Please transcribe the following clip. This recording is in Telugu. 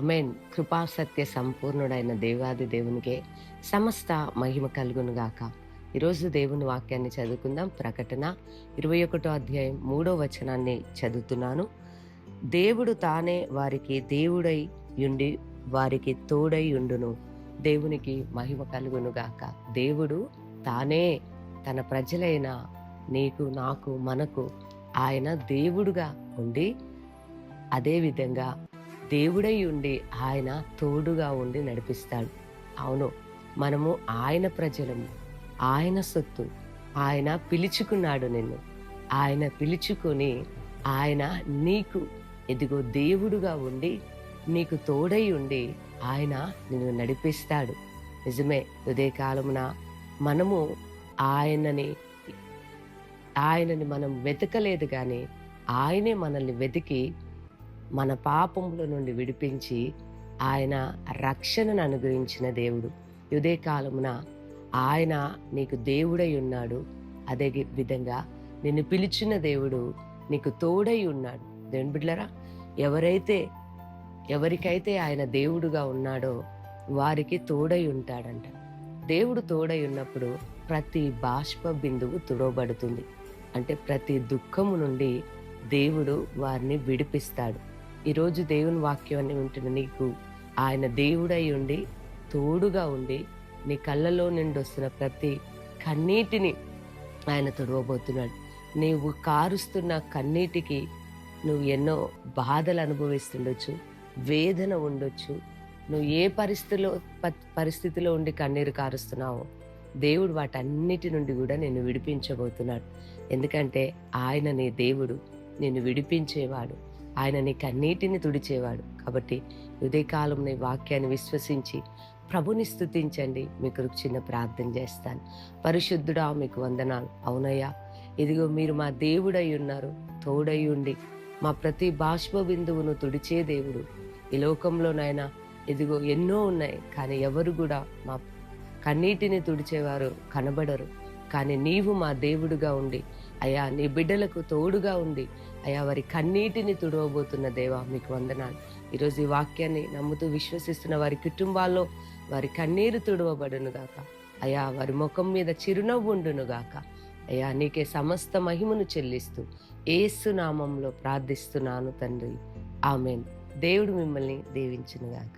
ఆమేన్. కృపా సత్య సంపూర్ణుడైన దేవాది దేవునికే సమస్త మహిమ కలుగును గాక. ఈరోజు దేవుని వాక్యాన్ని చదువుకుందాం. ప్రకటన 21 అధ్యాయం 3వ వచనాన్ని చదువుతున్నాను. దేవుడు తానే వారికి దేవుడై యుండి వారికి తోడై యుండును. దేవునికి మహిమ కలుగును గాక. దేవుడు తానే తన ప్రజలైన నీకు, నాకు, మనకు ఆయన దేవుడుగా ఉండి, అదే విధంగా దేవుడై ఉండి ఆయన తోడుగా ఉండి నడిపిస్తాడు. అవును, మనము ఆయన ప్రజలము, ఆయన సొత్తు. ఆయన పిలుచుకున్నాడు నిన్ను. ఆయన పిలుచుకొని ఆయన నీకు ఇదిగో దేవుడుగా ఉండి నీకు తోడై ఉండి ఆయన నిన్ను నడిపిస్తాడు. నిజమే, ఉదయకాలమున మనము ఆయనని మనం వెతకలేదు కానీ ఆయనే మనల్ని వెతికి మన పాపముల నుండి విడిపించి ఆయన రక్షణను అనుగ్రహించిన దేవుడు. ఉదయ కాలమున ఆయన నీకు దేవుడై ఉన్నాడు. అదే విధంగా నిన్ను పిలిచిన దేవుడు నీకు తోడై ఉన్నాడు. దేవుని బిడ్డలారా, ఎవరికైతే ఆయన దేవుడుగా ఉన్నాడో వారికి తోడై ఉంటాడంట. దేవుడు తోడై ఉన్నప్పుడు ప్రతి బాష్ప బిందువు తుడవబడుతుంది. అంటే ప్రతి దుఃఖము నుండి దేవుడు వారిని విడిపిస్తాడు. ఈరోజు దేవుని వాక్యాన్ని వింటున్న నీకు ఆయన దేవుడై ఉండి తోడుగా ఉండి నీ కళ్ళలో నుండి వస్తున్న ప్రతి కన్నీటిని ఆయన తుడవబోతున్నాడు. నీవు కారుస్తున్న కన్నీటికి నువ్వు ఎన్నో బాధలు అనుభవిస్తుండొచ్చు, వేదన ఉండొచ్చు. నువ్వు ఏ పరిస్థితిలో ఉండి కన్నీరు కారుస్తున్నావో దేవుడు వాటన్నిటి నుండి కూడా నిన్ను విడిపించబోతున్నాడు. ఎందుకంటే ఆయన నీ దేవుడు, నిన్ను విడిపించేవాడు. ఆయన నీ కన్నీటిని తుడిచేవాడు. కాబట్టి ఉదయకాలం నీ వాక్యాన్ని విశ్వసించి ప్రభుని స్తుతించండి. మీకు చిన్న ప్రార్థన చేస్తాను. పరిశుద్ధుడా, మీకు వందనాలు. అవునయ్యా, ఇదిగో మీరు మా దేవుడై ఉన్నారు, తోడై ఉండి మా ప్రతి బాష్ప బిందువును తుడిచే దేవుడు. ఈ లోకంలోనైనా ఇదిగో ఎన్నో ఉన్నాయి, కానీ ఎవరు కూడా మా కన్నీటిని తుడిచేవారు కనబడరు. కానీ నీవు మా దేవుడుగా ఉండి అయ్యా నీ బిడ్డలకు తోడుగా ఉండి అయ్యా వారి కన్నీటిని తుడవబోతున్న దేవా, మీకు వందనాలు. ఈరోజు ఈ వాక్యాన్ని నమ్ముతూ విశ్వసిస్తున్న వారి కుటుంబాల్లో వారి కన్నీరు తుడవబడును గాక. అయ్యా వారి ముఖం మీద చిరునవ్వు ఉండును గాక. అయ్యా నీకే సమస్త మహిమను చెల్లిస్తూ యేసు నామంలో ప్రార్థిస్తున్నాను తండ్రి, ఆమేన్. దేవుడు మిమ్మల్ని దీవించును గాక.